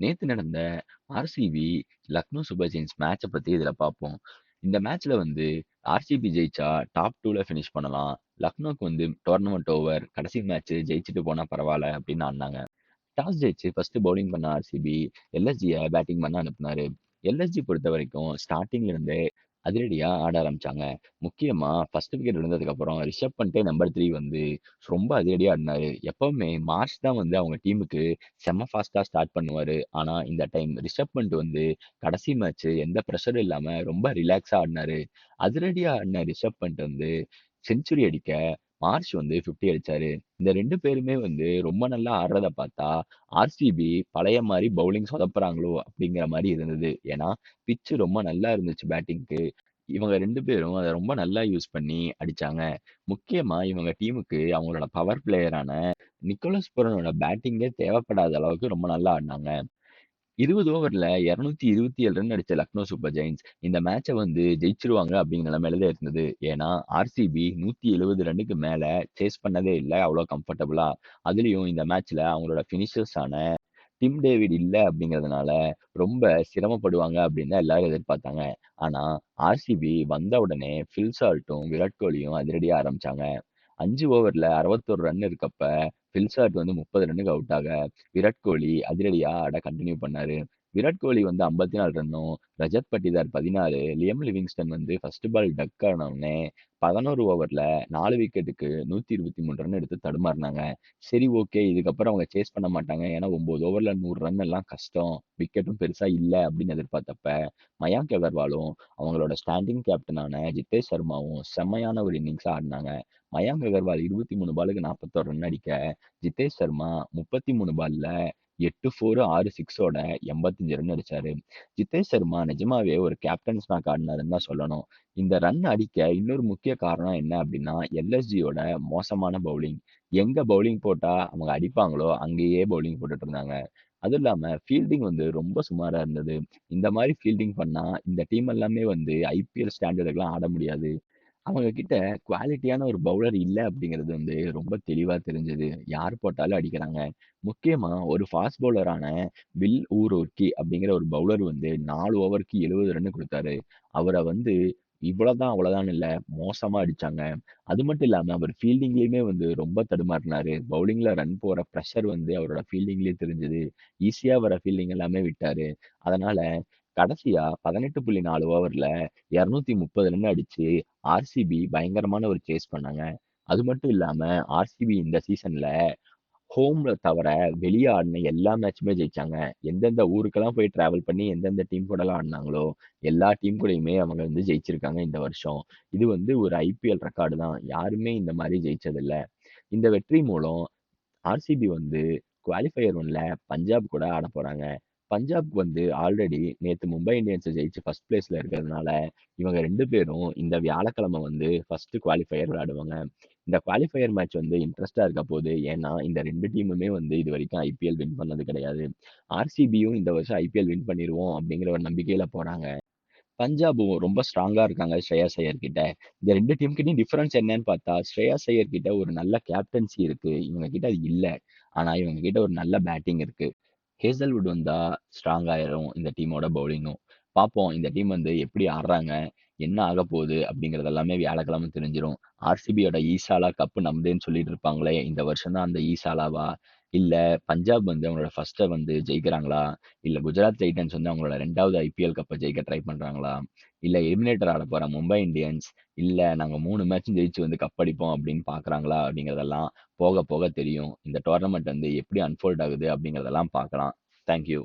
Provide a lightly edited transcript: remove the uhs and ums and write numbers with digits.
நேத்து நடந்த RCB Lucknow super Jains மேட்ச பத்தி இதுல பார்ப்போம். இந்த மேட்ச்ல வந்து ஆர்சிபி ஜெயிச்சா டாப் 2ல ஃபினிஷ் பண்ணலாம். லக்னோக்கு வந்து டோர்னமென்ட் ஓவர். கடைசி மேட்ச் ஜெயிச்சுட்டு போனா பரவால்ல அப்படின்னு ஆடுனாங்க. டாஸ் ஜெயிச்சு ஃபர்ஸ்ட் பவுலிங் பண்ண ஆர்சிபி எல்எஸ்ஜிய பேட்டிங் பண்ண அனுப்புனாரு. எல்எஸ்ஜி பொறுத்தவரைக்கும் ஸ்டார்ட்டிங்ல இருந்தே அதிரடியா ஆட ஆரம்பிச்சாங்க. முக்கியமா ஃபர்ஸ்ட் விக்கெட் விழுந்ததுக்கு அப்புறம் ரிஷப் பண்டே நம்பர் 3 வந்து ரொம்ப அதிரடியா ஆடினாரு. எப்பவுமே மார்ஷ் தான் வந்து அவங்க டீமுக்கு செம்ம ஃபாஸ்ட்டா ஸ்டார்ட் பண்ணுவாரு. ஆனா இந்த டைம் ரிஷப் பண்ட் வந்து கடைசி மேட்ச் எந்த பிரஷரும் இல்லாம ரொம்ப ரிலாக்ஸா ஆடினாரு. அதிரடியா ஆடின ரிஷப் பண்ட் வந்து செஞ்சுரி அடிக்க மார்ஷ் வந்து 50 அடிச்சாரு. இந்த 2 பேருமே வந்து ரொம்ப நல்லா ஆடுறத பார்த்தா, ஆர்சிபி பழைய மாரி பவுலிங் சொதப்புறாங்களோ! அப்படிங்கிற மாரி இருந்தது. ஏன்னா, பிட்ச் ரொம்ப நல்லா இருந்துச்சு பேட்டிங்க்கு. இவங்க 2 பேரும் அத ரொம்ப நல்லா யூஸ் பண்ணி அடிச்சாங்க. முக்கியமா இவங்க டீமுக்கு அவங்களோட பவர் பிளேயரான நிக்கோலஸ் பூரனோட பேட்டிங்கே தேவைப்படாத அளவுக்கு ரொம்ப நல்லா ஆடுனாங்க. 20 ஓவர்ல 227 ரன் அடிச்ச லக்னோ சூப்பர் ஜெயிண்ட்ஸ் இந்த மேட்ச வந்து ஜெயிச்சுருவாங்க அப்படிங்கிற நிலைமையில தான் இருந்தது. ஏன்னா, ஆர்சிபி 170 ரன்னுக்கு மேல சேஸ் பண்ணதே இல்ல அவ்வளோ கம்ஃபர்டபுளா. அதுலயும் இந்த மேட்ச்ல அவங்களோட பினிஷர்ஸான டிம் டேவிட் இல்ல அப்படிங்கிறதுனால ரொம்ப சிரமப்படுவாங்க அப்படின்னு தான் எல்லாரும் எதிர்பார்த்தாங்க. ஆனா, ஆர்சிபி வந்த உடனே பில் சால்ட்டும், விராட் கோலியும் அதிரடியா ஆரம்பிச்சாங்க. 5 ஓவர்ல 61 ரன் இருக்கப்ப, பில் சால்ட் வந்து 30 ரன்னுக்கு அவுட் ஆக, விராட் கோலி அதிரடியா ஆட கன்டின்யூ பண்ணாரு. விராட் கோலி வந்து 54 ரன்னும், ரஜத் பட்டிதார் 16, லியம் லிவிங்ஸ்டன் வந்து ஃபர்ஸ்ட் பால் டக் ஆன உடனே 11 ஓவர்ல 4 விக்கெட்டுக்கு 123 ரன் எடுத்து தடுமாறுனாங்க. சரி ஓகே. இதுக்கப்புறம் அவங்க சேஸ் பண்ண மாட்டாங்க. ஏன்னா 9 ஓவர்ல 100 ரன் எல்லாம் கஷ்டம். விக்கெட்டும் பெருசா இல்ல அப்படின்னு எதிர்பார்த்தப்ப, மயாங்க் அகர்வாலும், அவங்களோட ஸ்டாண்டிங் கேப்டனான ஜிதேஷ் சர்மாவும் செம்மையான ஒரு இன்னிங்ஸா ஆடுனாங்க. மயாங்க் அகர்வால் 23 பாலுக்கு 41 ரன் அடிக்க, ஜிதேஷ் சர்மா 33 பால்ல 8 4 6 6ஓட 85 ரன் அடிச்சாரு. ஜிதேஷ் சர்மா நிஜமாவே ஒரு கேப்டன்ஸ் நாக் ஆடுனாருன்னு தான் சொல்லணும். இந்த ரன் அடிக்க இன்னொரு முக்கிய காரணம் என்ன அப்படின்னா, எல்எஸ்ஜியோட மோசமான பவுலிங். எங்க பவுலிங் போட்டா அவங்க அடிப்பாங்களோ, அங்கேயே பவுலிங் போட்டுட்டு இருந்தாங்க. அதுவும் இல்லாம ஃபீல்டிங் வந்து ரொம்ப சுமாரா இருந்தது. இந்த மாரி ஃபீல்டிங் பண்ணா, இந்த டீம் எல்லாமே வந்து ஐபிஎல் ஸ்டாண்டர்டுக்குலாம் ஆட முடியாது. அவங்க கிட்ட குவாலிட்டியான ஒரு பவுலர் இல்ல அப்படிங்கிறது வந்து ரொம்ப தெளிவா தெரிஞ்சது. யார் போட்டாலும் அடிக்கிறாங்க. முக்கியமா ஒரு ஃபாஸ்ட் பவுலரான வில் ஊரோர்கி அப்படிங்கிற ஒரு பவுலர் வந்து 4 ஓவருக்கு 70 ரன் குடுத்தாரு. அவர வந்து இவ்வளவுதான் அவ்வளவுதான்னு இல்ல, மோசமா அடிச்சாங்க. அது மட்டும் இல்லாம அவர் ஃபீல்டிங்லயுமே வந்து ரொம்ப தடுமாறினாரு. பவுலிங்ல ரன் போற பிரஷர் வந்து அவரோட ஃபீல்டிங்லயே தெரிஞ்சது. ஈஸியா வர ஃபீல்டிங் எல்லாமே விட்டாரு. அதனால கடைசியா 18.4 ஓவர்ல 230 ரன் அடிச்சு ஆர்சிபி பயங்கரமான ஒரு சேஸ் பண்ணாங்க. அது மட்டும் இல்லாம ஆர்சிபி இந்த சீசன்ல ஹோம்ல தவிர வெளிய ஆடுன எல்லா மேட்சுமே ஜெயிச்சாங்க. எந்தெந்த ஊருக்கெல்லாம் போய் டிராவல் பண்ணி எந்தெந்த டீம் கூடலாம் ஆடுனாங்களோ, எல்லா டீம் கூடயுமே அவங்க வந்து ஜெயிச்சிருக்காங்க இந்த வருஷம். இது வந்து ஒரு ஐபிஎல் ரெக்கார்டு தான். யாருமே இந்த மாரி ஜெயிச்சதில்ல. இந்த வெற்றி மூலம் ஆர்சிபி வந்து குவாலிஃபயர் 1ல பஞ்சாப் கூட ஆடப் போறாங்க. பஞ்சாப் வந்து ஆல்ரெடி நேத்து மும்பை இந்தியன்ஸ ஜெயிச்சு ஃபர்ஸ்ட் பிளேஸ்ல இருக்கிறதுனால, இவங்க 2 பேரும் இந்த வியாழக்கிழமை வந்து ஃபர்ஸ்ட் குவாலிஃபயர் விளையாடுவாங்க. இந்த குவாலிஃபயர் மேட்ச் வந்து இன்ட்ரெஸ்ட்டா இருக்க போது. ஏன்னா, இந்த 2 டீமுமே வந்து இதுவரைக்கும் ஐபிஎல் வின் பண்ணது கிடையாது. ஆர்சிபியும் இந்த வருஷம் ஐபிஎல் வின் பண்ணிருவோம் அப்படிங்கிற ஒரு நம்பிக்கையில போறாங்க. பஞ்சாபும் ரொம்ப ஸ்ட்ராங்கா இருக்காங்க ஸ்ரேயாஸ் ஐயர் கிட்ட. இந்த 2 டீம் கிட்டயும் டிஃபரன்ஸ் என்னன்னு பார்த்தா, ஸ்ரேயாஸ் ஐயர் கிட்ட ஒரு நல்ல கேப்டன்சி இருக்கு. இவங்க கிட்ட அது இல்ல. ஆனா இவங்க கிட்ட ஒரு நல்ல பேட்டிங் இருக்கு. ஹேசல்வுட் வந்தா ஸ்ட்ராங் ஆயிரும் இந்த டீமோட பவுலிங்கும். பார்ப்போம் இந்த டீம் வந்து எப்படி ஆடுறாங்க? என்ன ஆகப்போகுது? அப்படிங்கிறது எல்லாமே வியாழக்கிழமை தெரிஞ்சிரும். ஆர்சிபியோட ஈசாலா கப் நம்தேன்னு சொல்லிட்டு இருப்பாங்களே, இந்த வருஷம் தான் அந்த ஈசாலாவா? இல்ல பஞ்சாப் வந்து அவங்களோட ஃபர்ஸ்ட்ட வந்து ஜெயிக்கிறாங்களா? இல்ல குஜராத் டைட்டன்ஸ் வந்து அவங்களோட 2வது ஐபிஎல் கப்ப ஜெயிக்க ட்ரை பண்றாங்களா? இல்ல எலிமினேட்டர் ஆடப் போற மும்பை இந்தியன்ஸ், இல்ல நாங்க 3 மேட்சும் ஜெயிச்சு வந்து கப் அடிப்போம் அப்படின்னு பார்க்குறாங்களா? அப்படிங்கிறதெல்லாம் போக போக தெரியும். இந்த டோர்னமெண்ட் வந்து எப்படி அன்ஃபோல்ட் ஆகுது அப்படிங்கிறதெல்லாம் பார்க்கலாம். Thank you.